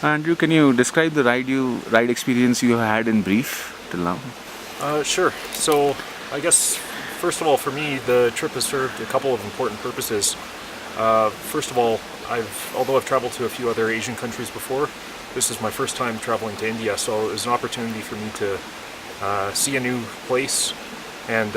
Andrew, can you describe the ride experience you had in brief till now? Sure. So I guess first of all, for me, the trip has served a couple of important purposes. First of all, although I've traveled to a few other Asian countries before, this is my first time traveling to India, so it was an opportunity for me to see a new place and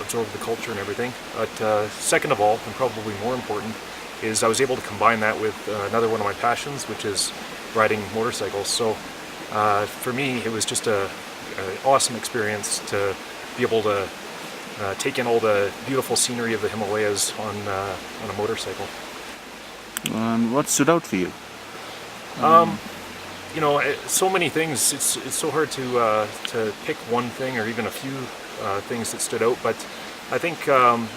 absorb the culture and everything. But second of all, and probably more important, is I was able to combine that with another one of my passions, which is riding motorcycles. So for me, it was just an awesome experience to be able to take in all the beautiful scenery of the Himalayas on a motorcycle. What stood out for you? So many things. It's so hard to pick one thing or even a few things that stood out. But I think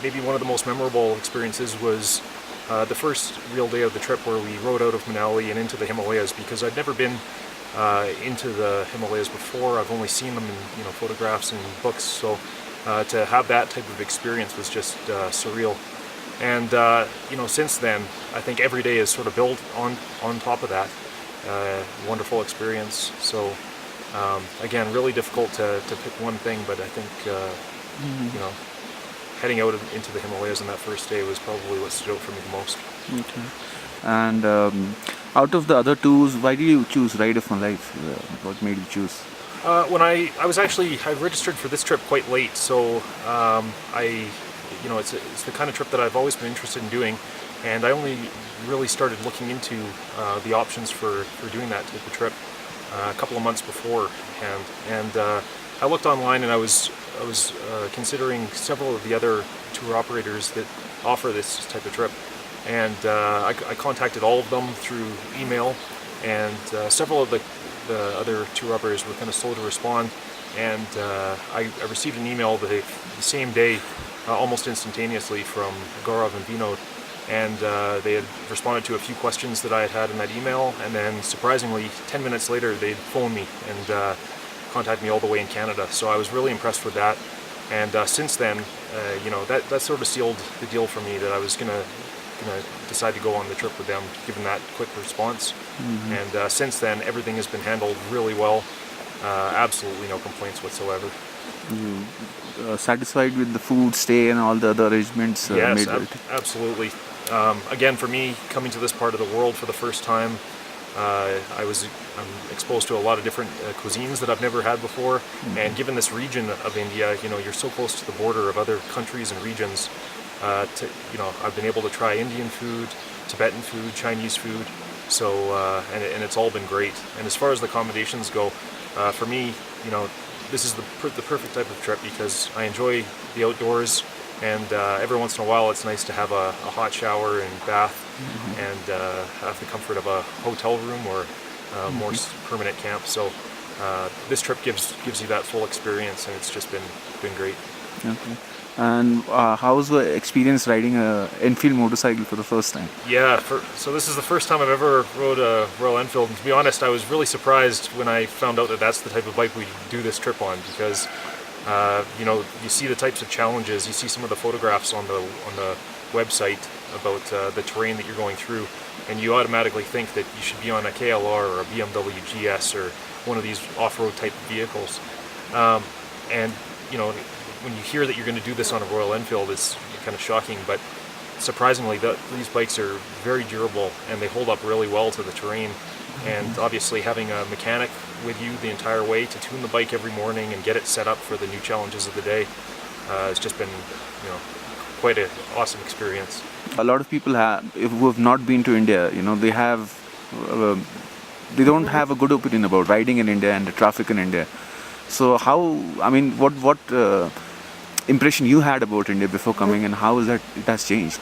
maybe one of the most memorable experiences was the first real day of the trip, where we rode out of Manali and into the Himalayas, because I'd never been into the Himalayas before. I've only seen them in photographs and books. So to have that type of experience was just surreal. And since then, I think every day is sort of built on top of that. Wonderful experience. So again, really difficult to pick one thing, but I think heading out into the Himalayas on that first day was probably what stood out for me the most. Okay. And out of the other tours, why did you choose Ride of My Life? What made you choose? When I registered for this trip quite late, so it's the kind of trip that I've always been interested in doing, and I only really started looking into the options for doing that type of trip a couple of months beforehand. And I looked online, and I was considering several of the other tour operators that offer this type of trip, and I contacted all of them through email, and several of the other tour operators were kind of slow to respond, and I received an email the same day, almost instantaneously, from Gaurav and Vinod, and they had responded to a few questions that I had in that email, and then surprisingly 10 minutes later they'd phoned me and contact me all the way in Canada. So I was really impressed with that, and since then, that sort of sealed the deal for me, that I was gonna decide to go on the trip with them, given that quick response. Mm-hmm. And since then, everything has been handled really well. Absolutely no complaints whatsoever. You satisfied with the food, stay, and all the other arrangements Yes, made with it? absolutely. Again, for me, coming to this part of the world for the first time, I'm exposed to a lot of different cuisines that I've never had before. Mm-hmm. And given this region of India, you're so close to the border of other countries and regions. I've been able to try Indian food, Tibetan food, Chinese food. So and it's all been great. And as far as the accommodations go, for me, this is the perfect type of trip, because I enjoy the outdoors, and every once in a while it's nice to have a hot shower and bath, Mm-hmm. and have the comfort of a hotel room or more permanent camp. So this trip gives you that full experience, and it's just been great. Okay. And how was the experience riding a Enfield motorcycle for the first time? Yeah, so this is the first time I've ever rode a Royal Enfield, and to be honest, I was really surprised when I found out that that's the type of bike we do this trip on, because you see the types of challenges, you see some of the photographs on the website about the terrain that you're going through, and you automatically think that you should be on a KLR or a BMW GS or one of these off-road type vehicles, and when you hear that you're going to do this on a Royal Enfield, it's kind of shocking, but surprisingly, these bikes are very durable, and they hold up really well to the terrain. And obviously, having a mechanic with you the entire way to tune the bike every morning and get it set up for the new challenges of the day has just been, quite an awesome experience. A lot of people who have not been to India, they don't have a good opinion about riding in India and the traffic in India. So what impression you had about India before coming, and how is that it has changed?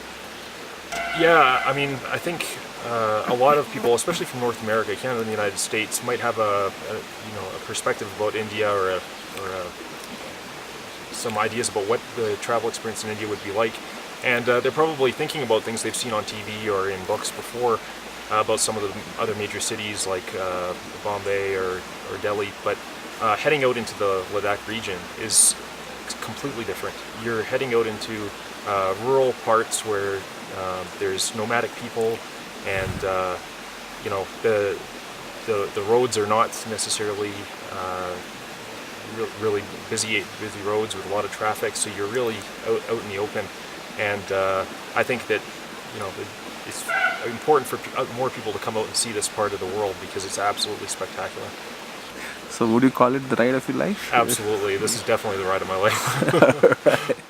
Yeah, I think a lot of people, especially from North America, Canada, and the United States, might have a perspective about India or some ideas about what the travel experience in India would be like, and they're probably thinking about things they've seen on TV or in books before about some of the other major cities like Bombay or Delhi, but heading out into the Ladakh region is completely different. You're heading out into rural parts where there's nomadic people, and you know, the roads are not necessarily really busy roads with a lot of traffic, so you're really out in the open. And I think that, you know, it's important for more people to come out and see this part of the world because it's absolutely spectacular. So would you call it the ride of your life? Absolutely, this is definitely the ride of my life.